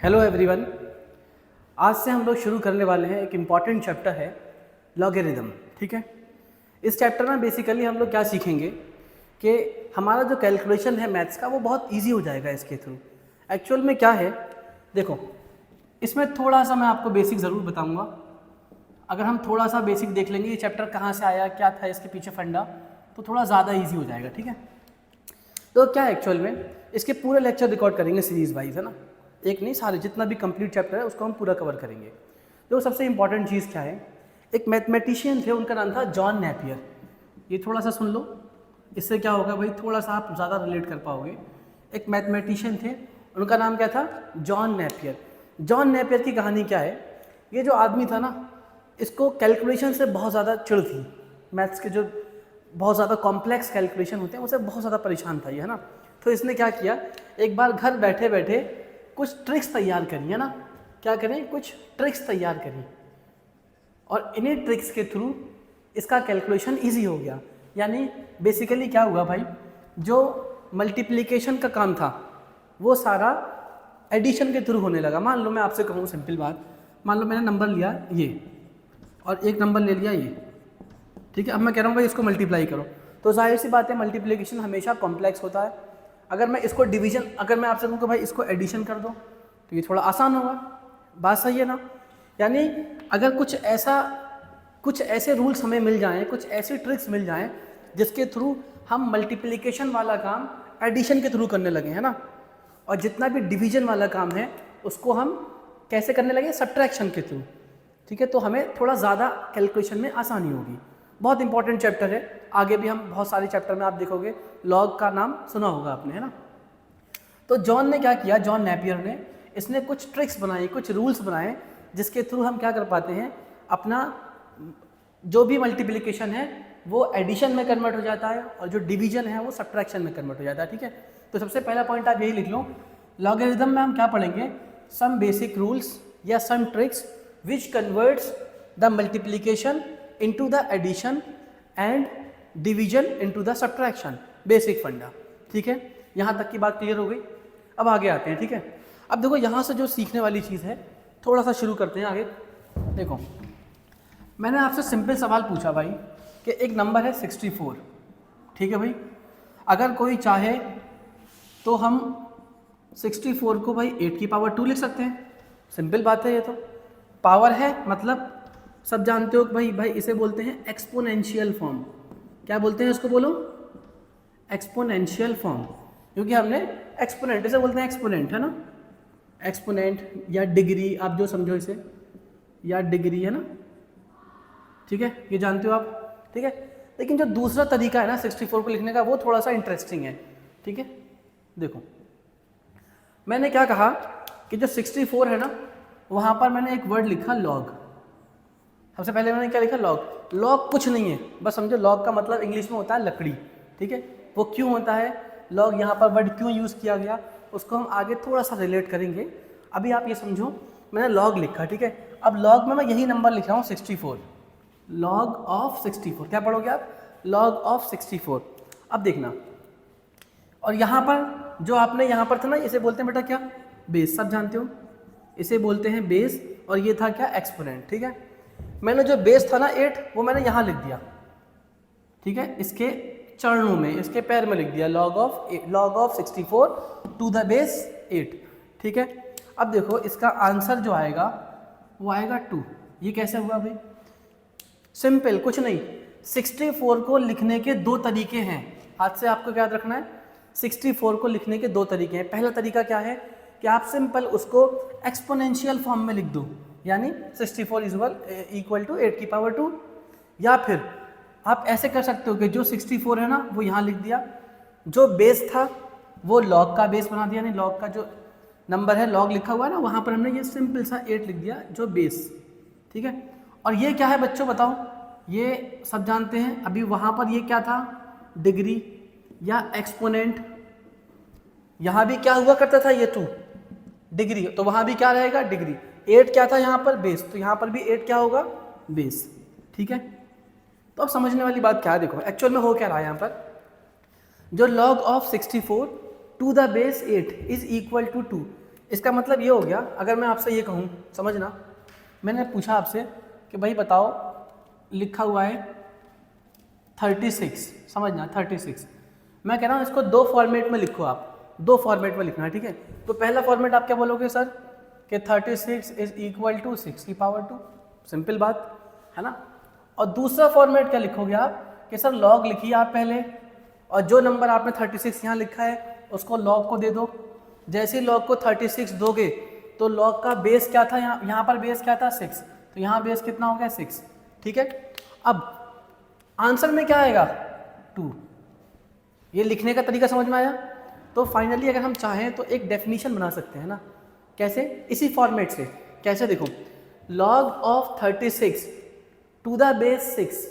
Hello everyone. आज से हम लोग शुरू करने वाले हैं एक इम्पॉर्टेंट चैप्टर है लॉगरिदम। ठीक है, इस चैप्टर में बेसिकली हम लोग क्या सीखेंगे कि हमारा जो कैलकुलेशन है मैथ्स का वो बहुत इजी हो जाएगा इसके थ्रू। एक्चुअल में क्या है, देखो इसमें थोड़ा सा मैं आपको बेसिक ज़रूर बताऊंगा। अगर हम थोड़ा सा बेसिक देख लेंगे ये चैप्टर कहाँ से आया, क्या था इसके पीछे फंडा, तो थोड़ा ज़्यादा ईजी हो जाएगा। ठीक है, तो क्या एक्चुअल में इसके पूरे लेक्चर रिकॉर्ड करेंगे सीरीज़ वाइज, है ना, एक नहीं सारे जितना भी कंप्लीट चैप्टर है उसको हम पूरा कवर करेंगे। तो सबसे इंपॉर्टेंट चीज़ क्या है, एक मैथमेटिशियन थे, उनका नाम था जॉन नेपियर। ये थोड़ा सा सुन लो, इससे क्या होगा भाई, थोड़ा सा आप ज़्यादा रिलेट कर पाओगे। एक मैथमेटिशियन थे, उनका नाम क्या था, जॉन नेपियर। जॉन नेपियर की कहानी क्या है, ये जो आदमी था ना, इसको कैलकुलेशन से बहुत ज़्यादा चिढ़ थी। मैथ्स के जो बहुत ज़्यादा कॉम्प्लेक्स कैलकुलेशन होते हैं उससे बहुत ज़्यादा परेशान था ये, है ना। तो इसने क्या किया, एक बार घर बैठे बैठे कुछ ट्रिक्स तैयार करी, है ना। क्या करें, कुछ ट्रिक्स तैयार करी, और इन्हीं ट्रिक्स के थ्रू इसका कैलकुलेशन इजी हो गया। यानी बेसिकली क्या हुआ भाई, जो मल्टीप्लिकेशन का काम था वो सारा एडिशन के थ्रू होने लगा। मान लो मैं आपसे कहूँ सिंपल बात, मान लो मैंने नंबर लिया ये और एक नंबर ले लिया ये, ठीक है। अब मैं कह रहा हूँ भाई इसको मल्टीप्लाई करो, तो जाहिर सी बात है मल्टीप्लिकेशन हमेशा कॉम्प्लेक्स होता है। अगर मैं इसको डिवीजन, अगर मैं आपसे कहूँ कि भाई इसको एडिशन कर दो, तो ये थोड़ा आसान होगा। बात सही है ना। यानी अगर कुछ ऐसे रूल्स हमें मिल जाएं, कुछ ऐसी ट्रिक्स मिल जाएं जिसके थ्रू हम मल्टीप्लिकेशन वाला काम एडिशन के थ्रू करने लगे, है ना, और जितना भी डिवीजन वाला काम है उसको हम कैसे करने लगे, सब्ट्रैक्शन के थ्रू। ठीक है, तो हमें थोड़ा ज़्यादा कैलकुलेशन में आसानी होगी। बहुत इंपॉर्टेंट चैप्टर है, आगे भी हम बहुत सारे चैप्टर में आप देखोगे, लॉग का नाम सुना होगा आपने, है ना। तो जॉन ने क्या किया, जॉन नेपियर ने, इसने कुछ ट्रिक्स बनाई, कुछ रूल्स बनाए जिसके थ्रू हम क्या कर पाते हैं, अपना जो भी मल्टीप्लिकेशन है वो एडिशन में कन्वर्ट हो जाता है और जो डिवीजन है वो सब्ट्रैक्शन में कन्वर्ट हो जाता है। ठीक है, तो सबसे पहला पॉइंट आप यही लिख लो, लॉगरिदम में हम क्या पढ़ेंगे, सम बेसिक रूल्स या some tricks which converts the multiplication into the addition and division into the subtraction, basic फंडा। ठीक है, यहाँ तक की बात क्लियर हो गई। अब आगे आते हैं। ठीक है, अब देखो यहाँ से जो सीखने वाली चीज़ है, थोड़ा सा शुरू करते हैं आगे। देखो मैंने आपसे सिंपल सवाल पूछा भाई कि एक नंबर है 64। ठीक है भाई, अगर कोई चाहे तो हम 64 को भाई 8 की पावर 2 लिख सकते हैं। सिंपल बात है, ये तो पावर है, मतलब सब जानते हो कि भाई इसे बोलते हैं एक्सपोनेंशियल फॉर्म। क्या बोलते हैं इसको, बोलो, एक्सपोनेंशियल फॉर्म, क्योंकि हमने एक्सपोनेंट, इसे बोलते हैं एक्सपोनेंट, है ना, एक्सपोनेंट या डिग्री, आप जो समझो इसे, या डिग्री, है ना। ठीक है, ये जानते हो आप। ठीक है, लेकिन जो दूसरा तरीका है ना 64 को लिखने का, वो थोड़ा सा इंटरेस्टिंग है। ठीक है, देखो मैंने क्या कहा कि जो 64 है ना, वहाँ पर मैंने एक वर्ड लिखा लॉग। सबसे पहले मैंने क्या लिखा, लॉग। लॉग कुछ नहीं है, बस समझो लॉग का मतलब इंग्लिश में होता है लकड़ी। ठीक है, वो क्यों होता है लॉग, यहाँ पर वर्ड क्यों यूज़ किया गया, उसको हम आगे थोड़ा सा रिलेट करेंगे। अभी आप ये समझो, मैंने लॉग लिखा, ठीक है। अब लॉग में मैं यही नंबर लिख रहा हूँ 64, लॉग ऑफ 64। क्या पढ़ोगे आप, लॉग ऑफ 64। अब देखना, और यहाँ पर जो आपने यहाँ पर था ना, इसे बोलते हैं बेटा क्या, बेस, सब जानते हो, इसे बोलते हैं बेस, और ये था क्या, एक्सपोनेंट। ठीक है, मैंने जो बेस था ना 8, वो मैंने यहाँ लिख दिया। ठीक है, इसके चरणों में, इसके पैर में लिख दिया, log of 64 to the base 8। ठीक है, अब देखो इसका आंसर जो आएगा वो आएगा 2। ये कैसे हुआ भाई, सिंपल, कुछ नहीं। 64 को लिखने के दो तरीके हैं, आज से आपको याद रखना है। 64 को लिखने के दो तरीके हैं। पहला तरीका क्या है कि आप सिंपल उसको एक्सपोनेंशियल फॉर्म में लिख दो, यानी 64 इक्वल टू 8 की पावर 2। या फिर आप ऐसे कर सकते हो कि जो 64 है ना वो यहाँ लिख दिया, जो बेस था वो लॉग का बेस बना दिया, यानी लॉग का जो नंबर है लॉग लिखा हुआ है ना, वहाँ पर हमने ये सिंपल सा 8 लिख दिया, जो बेस। ठीक है, और ये क्या है बच्चों, बताओ, ये सब जानते हैं। अभी वहाँ पर ये क्या था, डिग्री या एक्सपोनेंट। यहाँ भी क्या हुआ करता था, ये 2 डिग्री, तो वहाँ भी क्या रहेगा, डिग्री। 8 क्या था यहाँ पर, बेस, तो यहाँ पर भी 8 क्या होगा, बेस। ठीक है, तो अब समझने वाली बात क्या है, देखो एक्चुअल में हो क्या रहा है यहाँ पर, जो log of 64 to the base 8 is equal to 2, इसका मतलब ये हो गया, अगर मैं आपसे ये कहूँ, समझना, मैंने पूछा आपसे कि भाई बताओ, लिखा हुआ है 36, समझना 36, मैं कह रहा हूँ इसको दो फॉर्मेट में लिखो, आप दो फॉर्मेट में लिखना है, ठीक है। तो पहला फॉर्मेट आप क्या बोलोगे सर कि 36 इज इक्वल टू 6 की पावर 2, सिंपल बात है ना। और दूसरा फॉर्मेट क्या लिखोगे आप कि सर लॉग लिखिए आप पहले, और जो नंबर आपने 36 यहाँ लिखा है उसको लॉग को दे दो। जैसे ही लॉग को 36 दोगे तो लॉग का बेस क्या था, यहाँ पर बेस क्या था 6, तो यहाँ बेस कितना हो गया 6, ठीक है। अब आंसर में क्या आएगा 2। ये लिखने का तरीका समझ में आया। तो फाइनली अगर हम चाहें तो एक डेफिनेशन बना सकते हैं ना, कैसे, इसी फॉर्मेट से। कैसे, देखो, log of 36 to the base 6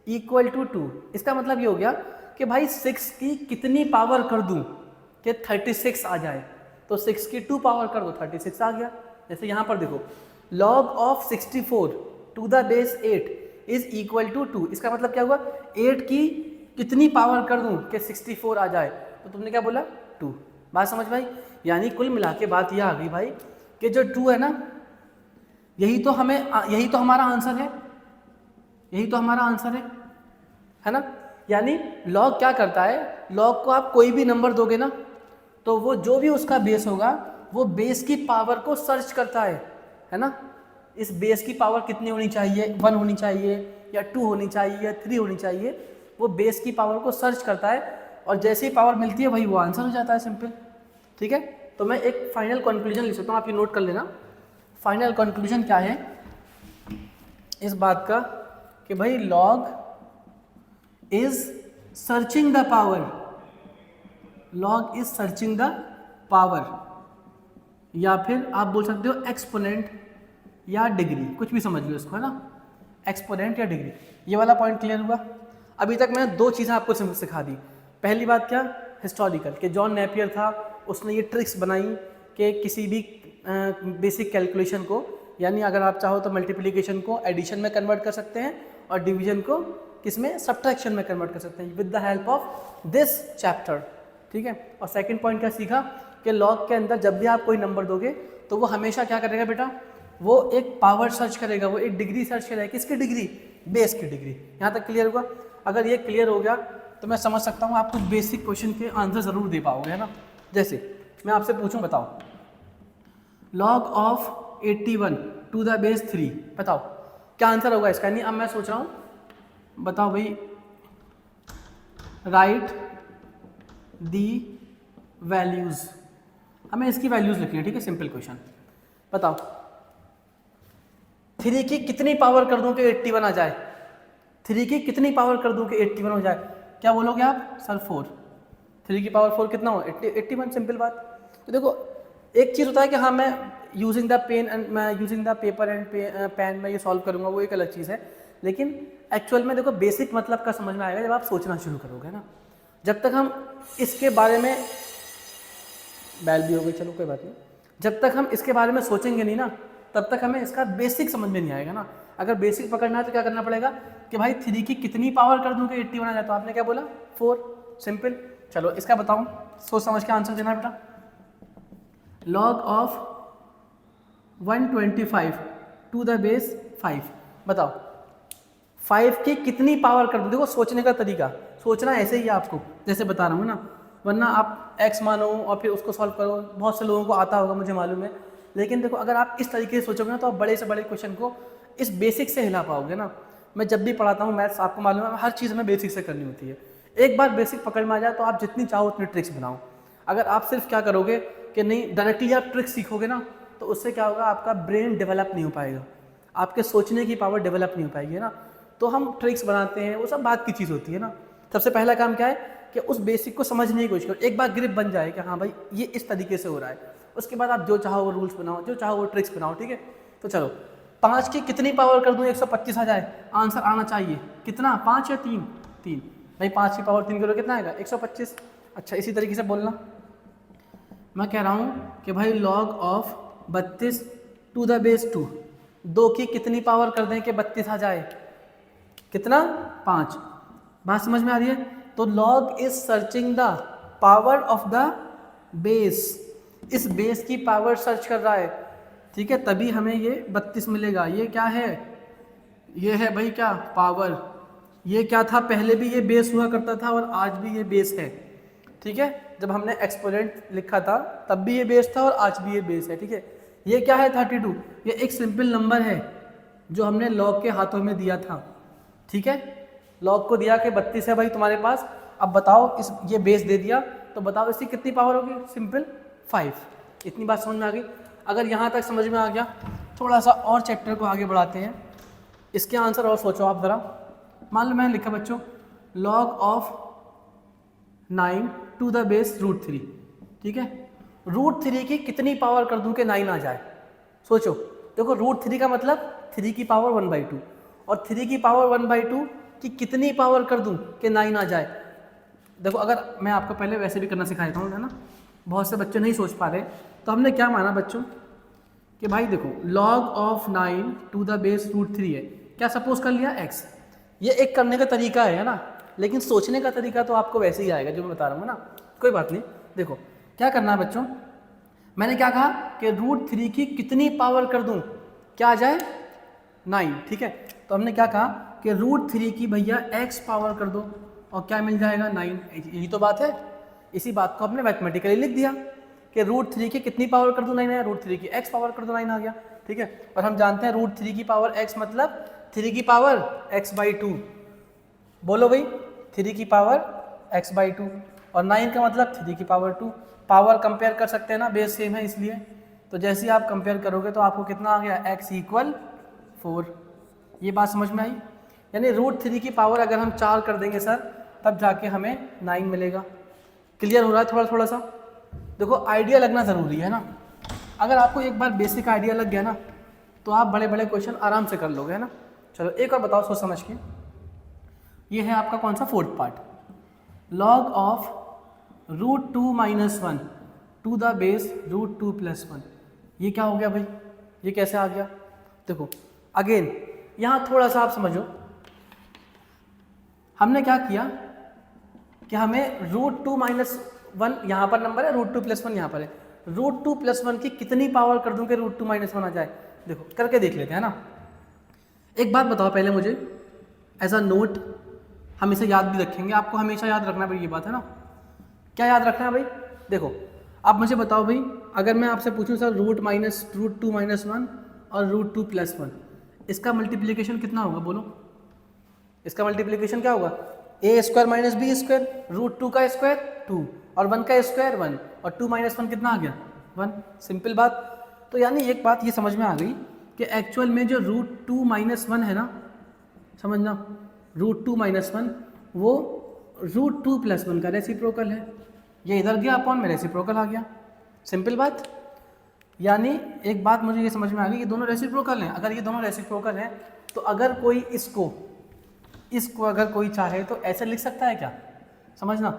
equal to 2। इसका मतलब ये हो गया कि भाई 6 की कितनी पावर कर दूं कि 36 आ जाए, तो 6 की 2 पावर कर दो 36 आ गया। जैसे यहाँ पर देखो, log of 64 to the base 8 is equal to 2। इसका मतलब क्या हुआ, 8 की कितनी पावर कर दूं कि 64 आ जाए, तो तुमने क्या बोला 2। बात समझ भाई। यानी कुल मिला के बात यह आ गई भाई कि जो 2 है ना, यही तो हमारा आंसर है, यही तो हमारा आंसर है ना। यानी लॉग क्या करता है, लॉग को आप कोई भी नंबर दोगे ना, तो वो जो भी उसका बेस होगा वो बेस की पावर को सर्च करता है ना। इस बेस की पावर कितनी होनी चाहिए, 1 होनी चाहिए या 2 होनी चाहिए या 3 होनी चाहिए, वो बेस की पावर को सर्च करता है, और जैसे ही पावर मिलती है वही वो आंसर हो जाता है, सिंपल, ठीक है। तो मैं एक फाइनल कंक्लूजन लिख सकता हूँ, आप ये नोट कर लेना। फाइनल कंक्लूजन क्या है इस बात का कि भाई log is searching the power, log is searching the power, या फिर आप बोल सकते हो एक्सपोनेंट या डिग्री, कुछ भी समझ लो इसको, है ना, एक्सपोनेंट या डिग्री। ये वाला पॉइंट क्लियर हुआ। अभी तक मैंने 2 चीज़ें आपको सिखा दी। पहली बात क्या, हिस्टोरिकल, कि जॉन नेपियर था, उसने ये ट्रिक्स बनाई कि किसी भी बेसिक कैलकुलेशन को, यानी अगर आप चाहो तो मल्टीप्लिकेशन को एडिशन में कन्वर्ट कर सकते हैं और डिवीजन को किसमें, सब्ट्रैक्शन में कन्वर्ट कर सकते हैं with the help of this chapter, ठीक है। और सेकंड पॉइंट क्या सीखा कि लॉग के अंदर जब भी आप कोई नंबर दोगे तो वो हमेशा क्या करेगा बेटा, वो एक पावर सर्च करेगा, वो एक डिग्री सर्च करेगा। किसकी डिग्री, बेस की डिग्री। यहाँ तक क्लियर हुआ। अगर ये क्लियर हो गया तो मैं समझ सकता हूँ आप कुछ बेसिक क्वेश्चन के आंसर ज़रूर दे पाओगे, है ना। जैसे मैं आपसे पूछूं, बताओ log of 81 to the base 3, बताओ क्या आंसर होगा इसका। नहीं, अब मैं सोच रहा हूँ, बताओ भाई, राइट दी वैल्यूज़, हमें इसकी वैल्यूज़ लिखनी है, ठीक है, सिंपल क्वेश्चन। बताओ 3 की कितनी पावर कर दूं कि 81 आ जाए, 3 की कितनी पावर कर दूं कि 81 हो जाए, क्या बोलोगे आप, सर 4। 3 की पावर 4 कितना हो, 81, सिंपल बात। तो देखो एक चीज़ होता है कि हाँ मैं यूजिंग द पेन एंड मैं using the paper and pen में ये सॉल्व करूँगा, वो एक अलग चीज़ है। लेकिन एक्चुअल में देखो बेसिक मतलब का समझ में आएगा जब आप सोचना शुरू करोगे ना। जब तक हम इसके बारे में, बैल भी हो गई, चलो कोई बात नहीं, जब तक हम इसके बारे में सोचेंगे नहीं ना, तब तक हमें इसका बेसिक समझ में नहीं आएगा ना। अगर बेसिक पकड़ना है तो क्या करना पड़ेगा कि भाई 3 की कितनी पावर कर दूं कि 81 आ जाए, तो आपने क्या बोला 4, सिंपल। चलो इसका बताऊं, सोच समझ के आंसर देना बेटा। log of 125 to the base 5, बताओ 5 की कितनी पावर कर दूं। देखो सोचने का तरीका, सोचना ऐसे ही है आपको जैसे बता रहा हूँ ना, वरना आप x मानो और फिर उसको सॉल्व करो। बहुत से लोगों को आता होगा, मुझे मालूम है, लेकिन देखो अगर आप इस तरीके से सोचोगे ना तो आप बड़े से बड़े क्वेश्चन को इस बेसिक से हिला पाओगे ना। मैं जब भी पढ़ाता हूँ मैथ्स, आपको मालूम है हर चीज़ में बेसिक से करनी होती है। एक बार बेसिक पकड़ में आ जाए तो आप जितनी चाहो उतनी ट्रिक्स बनाओ। अगर आप सिर्फ क्या करोगे कि नहीं डायरेक्टली आप ट्रिक्स सीखोगे ना, तो उससे क्या होगा, आपका ब्रेन डेवलप नहीं हो पाएगा, आपके सोचने की पावर डेवलप नहीं हो पाएगी, है ना। तो हम ट्रिक्स बनाते हैं, वो सब बात की चीज़ होती है ना। सबसे पहला काम क्या है कि उस बेसिक को समझने की कोशिश करो। एक बार ग्रिप बन जाए कि हाँ भाई ये इस तरीके से हो रहा है, उसके बाद आप जो चाहो वो रूल्स बनाओ, जो चाहो वो ट्रिक्स बनाओ, ठीक है। तो चलो 5 की कितनी पावर कर दूँ 125 आ जाए, आंसर आना चाहिए कितना, 5 या 3, 3 भाई 5 की पावर 3 करो कितना आएगा 125। अच्छा इसी तरीके से बोलना, मैं कह रहा हूँ कि भाई log of 32 to the base 2, 2 की कितनी पावर कर दें कि 32 आ जाए, कितना 5। बात समझ में आ रही है। तो log is searching the power of the base, इस बेस की पावर सर्च कर रहा है, ठीक है, तभी हमें ये 32 मिलेगा। ये क्या है, ये है भाई क्या, पावर। ये क्या था, पहले भी ये बेस हुआ करता था और आज भी ये बेस है, ठीक है। जब हमने एक्सपोनेंट लिखा था तब भी ये बेस था और आज भी ये बेस है, ठीक है। ये क्या है 32, ये एक सिंपल नंबर है जो हमने लॉग के हाथों में दिया था, ठीक है। लॉग को दिया कि 32 है भाई तुम्हारे पास, अब बताओ इस ये बेस दे दिया तो बताओ इसकी कितनी पावर होगी, सिंपल 5। इतनी बात समझ में आ गई। अगर यहाँ तक समझ में आ गया, थोड़ा सा और चैप्टर को आगे बढ़ाते हैं। इसके आंसर और सोचो आप ज़रा। मान लो मैंने लिखा बच्चों log of 9 to the base √3, ठीक है। √3 की कितनी पावर कर दूं कि 9 आ जाए, सोचो। देखो √3 का मतलब 3 की पावर 1/2 और 3 की पावर 1/2 की कितनी पावर कर दूं कि 9 आ जाए। देखो अगर मैं आपको पहले वैसे भी करना सिखाता हूँ, है ना, बहुत से बच्चे नहीं सोच पा रहे, तो हमने क्या माना बच्चों कि भाई देखो log of 9 to the base √3 है, क्या सपोज कर लिया x। ये एक करने का तरीका है ना, लेकिन सोचने का तरीका तो आपको वैसे ही आएगा जो मैं बता रहा हूँ ना, कोई बात नहीं। देखो क्या करना है बच्चों, मैंने क्या कहा कि √3 की कितनी पावर कर दूं क्या आ जाए 9, ठीक है। तो हमने क्या कहा कि √3 की भैया x पावर कर दो और क्या मिल जाएगा 9। यही तो बात है, इसी बात को हमने मैथमेटिकली लिख दिया कि √3 की कितनी पावर कर दो 9 है, √3 की x पावर कर दो 9 आ गया, ठीक है। और हम जानते हैं √3 की पावर x मतलब 3 की पावर x/2। बोलो भाई 3 की पावर x/2 और 9 का मतलब 3 की पावर 2। पावर कंपेयर कर सकते हैं ना, बेस सेम है इसलिए। तो जैसे ही आप कंपेयर करोगे तो आपको कितना आ गया, x = 4। ये बात समझ में आई। यानी √3 की पावर अगर हम 4 कर देंगे सर, तब जाके हमें 9 मिलेगा। क्लियर हो रहा है थोड़ा थोड़ा सा। देखो आइडिया लगना ज़रूरी है ना, अगर आपको एक बार बेसिक आइडिया लग गया ना तो आप बड़े बड़े क्वेश्चन आराम से कर लोगे, है ना। चलो एक और बताओ सोच समझ के। ये है आपका कौन सा, 4th part, log of √2 - 1 to the base √2 + 1। ये क्या हो गया भाई, ये कैसे आ गया। देखो अगेन यहाँ थोड़ा सा आप समझो, हमने क्या किया कि हमें √2 - 1 यहाँ पर नंबर है, √2 + 1 यहाँ पर है, √2 + 1 की कितनी पावर कर दूं कि √2 - 1 आ जाए। देखो करके देख लेते हैं ना। एक बात बताओ पहले मुझे, एज अ नोट हम इसे याद भी रखेंगे, आपको हमेशा याद रखना भाई, ये बात है ना। क्या याद रखना है भाई, देखो आप मुझे बताओ भाई, अगर मैं आपसे पूछूं सर √2 - 1 और √2 + 1, इसका मल्टीप्लिकेशन कितना होगा बोलो। इसका मल्टीप्लिकेशन क्या होगा, a² - b², √2 का स्क्वायर 2 और 1 का स्क्वायर 1 और 2 - 1 कितना आ गया 1। सिंपल बात। तो यानी एक बात ये समझ में आ गई कि एक्चुअल में जो √2 - 1 है ना, समझना, √2 - 1 वो √2 + 1 का रेसिप्रोकल है। ये इधर गया अपॉन में रेसिप्रोकल आ गया, सिंपल बात। यानी एक बात मुझे ये समझ में आ गई, ये दोनों रेसिप्रोकल हैं। अगर ये दोनों रेसिप्रोकल हैं तो अगर कोई इसको अगर कोई चाहे तो ऐसे लिख सकता है क्या, समझना,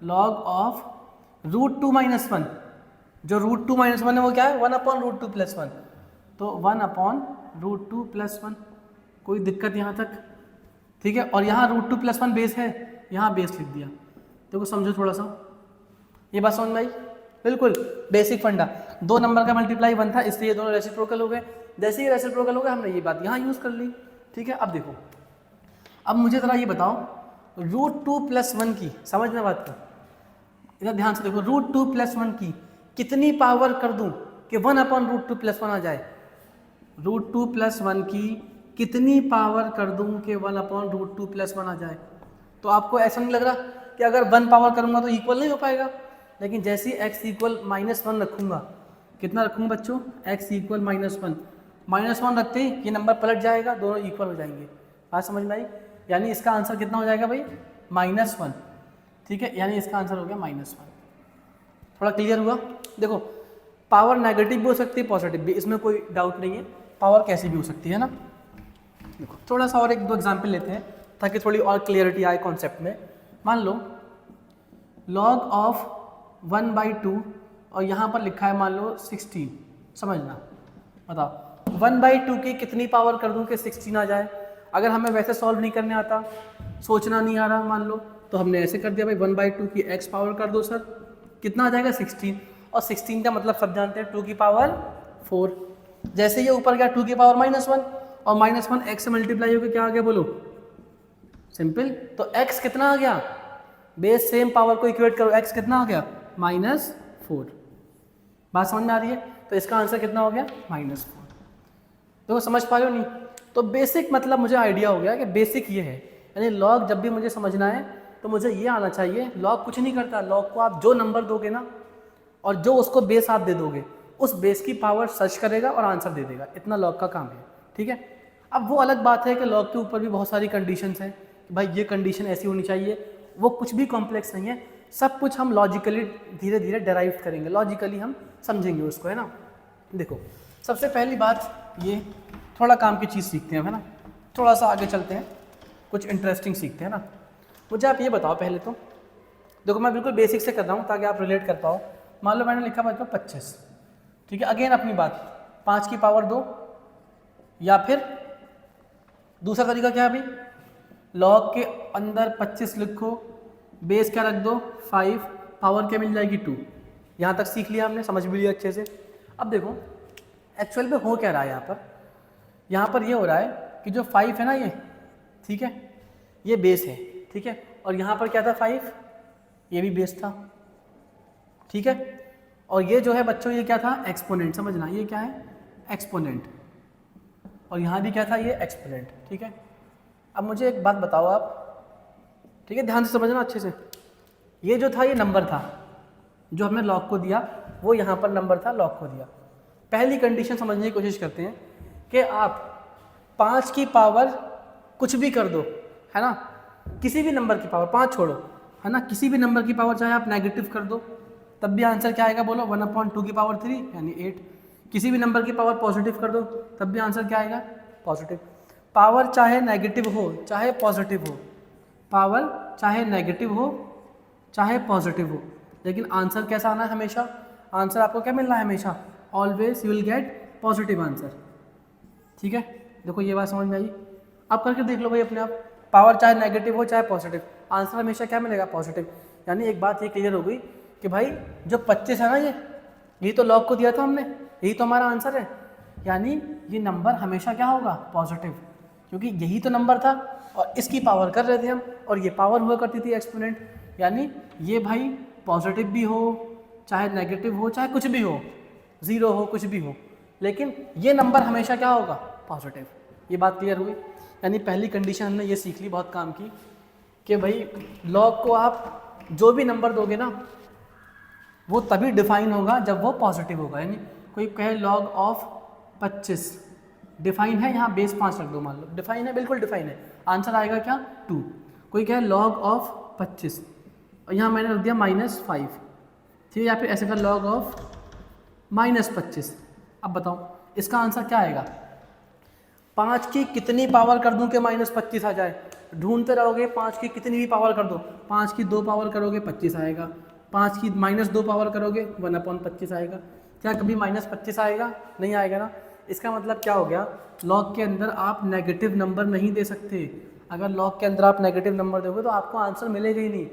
log ऑफ √2 - 1, जो √2 - 1 है वो क्या है 1/√2 + 1, तो 1/√2 + 1। कोई दिक्कत यहाँ तक, ठीक है। और यहाँ √2 + 1 बेस है, यहाँ बेस लिख दिया। देखो समझो थोड़ा सा, ये बात समझ में आई, बिल्कुल बेसिक फंडा। 2 नंबर का मल्टीप्लाई 1 था, इसलिए ये दोनों रेसिप्रोकल हो गए। जैसे ही रेसिप्रोकल हो गए हमने ये बात यहाँ यूज़ कर ली, ठीक है। अब देखो, अब मुझे ज़रा ये बताओ √2 + 1 की, समझना बात को, इधर ध्यान से देखो, √2 + 1 की कितनी पावर कर दूं कि 1/√2 + 1 आ जाए। √2 + 1 की कितनी पावर कर दूं कि 1/√2 + 1 आ जाए। तो आपको ऐसा नहीं लग रहा कि अगर 1 पावर करूंगा तो इक्वल नहीं हो पाएगा, लेकिन जैसे ही x = -1 रखूंगा, कितना रखूंगा बच्चों, x = -1 रखते ही ये नंबर पलट जाएगा, दोनों इक्वल हो जाएंगे। बात समझ में आई। यानी इसका आंसर कितना हो जाएगा भाई, -1, ठीक है। यानी इसका आंसर हो गया -1। थोड़ा क्लियर हुआ। देखो पावर नेगेटिव भी हो सकती है, पॉजिटिव भी, इसमें कोई डाउट नहीं है, पावर कैसी भी हो सकती है ना। देखो थोड़ा सा और 1-2 एग्जाम्पल लेते हैं ताकि थोड़ी और क्लियरिटी आए कॉन्सेप्ट में। मान लो log ऑफ 1/2 और यहाँ पर लिखा है मान लो 16, समझना, बताओ 1/2 की कितनी पावर कर दूँ कि 16 आ जाए। अगर हमें वैसे सॉल्व नहीं करने आता, सोचना नहीं आ रहा मान लो, तो हमने ऐसे कर दिया भाई 1/2 की x पावर कर दो सर, कितना आ जाएगा 16। और 16 का मतलब सब जानते हैं 2 की पावर 4। जैसे ये ऊपर गया 2 की पावर -1 और -1 x से मल्टीप्लाई होकर क्या आ गया बोलो, सिंपल। तो x कितना आ गया, बेस सेम पावर को इक्वेट करो, x कितना आ गया -4। बात समझ में आ रही है? तो इसका आंसर कितना हो गया -4। तो समझ पा रहे हो नहीं? तो बेसिक मतलब मुझे आइडिया हो गया कि बेसिक ये है, यानी लॉग जब भी मुझे समझना है तो मुझे ये आना चाहिए, लॉग कुछ नहीं करता, लॉग को आप जो नंबर दोगे ना और जो उसको बेस आप दे दोगे, उस बेस की पावर सर्च करेगा और आंसर दे देगा, इतना लॉग का काम है, ठीक है। अब वो अलग बात है कि लॉग के ऊपर भी बहुत सारी कंडीशंस हैं कि भाई ये कंडीशन ऐसी होनी चाहिए, वो कुछ भी कॉम्प्लेक्स नहीं है, सब कुछ हम लॉजिकली धीरे धीरे डेराइव करेंगे, लॉजिकली हम समझेंगे उसको, है ना। देखो सबसे पहली बात ये थोड़ा काम की चीज़ सीखते हैं, है ना, थोड़ा सा आगे चलते हैं, कुछ इंटरेस्टिंग सीखते हैं ना। मुझे आप ये बताओ पहले तो, देखो मैं बिल्कुल बेसिक से कर रहा हूँ ताकि आप रिलेट कर पाओ। मान लो मैंने लिखा बच्चों 25, ठीक है, अगेन अपनी बात 5 की पावर 2, या फिर दूसरा तरीका क्या है भाई, लॉग के अंदर 25 लिखो, बेस क्या रख दो 5, पावर क्या मिल जाएगी 2। यहाँ तक सीख लिया हमने, समझ भी लिया अच्छे से। अब देखो एक्चुअल में हो क्या रहा है यहाँ पर ये हो रहा है कि जो 5 है ना ये, ठीक है, ये बेस है, ठीक है, और यहाँ पर क्या था 5, ये भी बेस था, ठीक है, और ये जो है बच्चों ये क्या था एक्सपोनेंट, समझना ये क्या है एक्सपोनेंट, और यहाँ भी क्या था ये एक्सपोनेंट, ठीक है। अब मुझे एक बात बताओ आप, ठीक है, ध्यान से समझना अच्छे से, ये जो था ये नंबर था जो हमने लॉग को दिया, वो यहाँ पर नंबर था लॉग को दिया। पहली कंडीशन समझने की कोशिश करते हैं कि आप 5 की पावर कुछ भी कर दो, है ना, किसी भी नंबर की पावर, 5 छोड़ो, है ना, किसी भी नंबर की पावर चाहे आप नेगेटिव कर दो तब भी आंसर क्या आएगा बोलो, 1/2 की पावर 3 यानी 8। किसी भी नंबर की पावर पॉजिटिव कर दो तब भी आंसर क्या आएगा पॉजिटिव। पावर चाहे नेगेटिव हो चाहे पॉजिटिव हो, पावर चाहे नेगेटिव हो चाहे पॉजिटिव हो, लेकिन आंसर कैसा आना है हमेशा, आंसर आपको क्या मिलना है हमेशा, always you will get positive answer, ठीक है। देखो ये बात समझ में आई, आप करके देख लो भाई अपने आप, पावर चाहे नेगेटिव हो चाहे पॉजिटिव, आंसर हमेशा क्या मिलेगा पॉजिटिव। यानी एक बात ये क्लियर हो गई कि भाई जो 25 है ना यही तो लॉग को दिया था हमने, यही तो हमारा आंसर है, यानी ये नंबर हमेशा क्या होगा पॉजिटिव, क्योंकि यही तो नंबर था और इसकी पावर कर रहे थे हम, और ये पावर हुआ करती थी एक्सपोनेंट, यानी ये भाई पॉजिटिव भी हो चाहे नेगेटिव हो चाहे कुछ भी हो, ज़ीरो हो कुछ भी हो, लेकिन ये नंबर हमेशा क्या होगा पॉजिटिव। ये बात क्लियर हुई, यानी पहली कंडीशन हमने ये सीख ली, बहुत काम की, कि भाई लॉग को आप जो भी नंबर दोगे ना वो तभी डिफाइन होगा जब वो पॉजिटिव होगा। यानी कोई कहे लॉग ऑफ 25 डिफाइन है, यहाँ बेस 5 रख दो, मान लो डिफाइन है, बिल्कुल डिफाइन है, आंसर आएगा क्या 2। कोई कहे लॉग ऑफ 25 और यहाँ मैंने रख दिया -5, ठीक है, या फिर ऐसे का लॉग ऑफ -25, अब बताओ इसका आंसर क्या आएगा। 5 की कितनी पावर कर दूं कि -25 आ जाए, ढूंढते रहोगे, 5 की कितनी भी पावर कर दो, 5 की 2 पावर करोगे 25 आएगा, 5 की -2 पावर करोगे 1/25 आएगा। क्या कभी -25 आएगा, नहीं आएगा ना। इसका मतलब क्या हो गया, लॉग के अंदर आप नेगेटिव नंबर नहीं दे सकते, अगर लॉग के अंदर आप नेगेटिव नंबर दोगे तो आपको आंसर मिलेगा ही नहीं।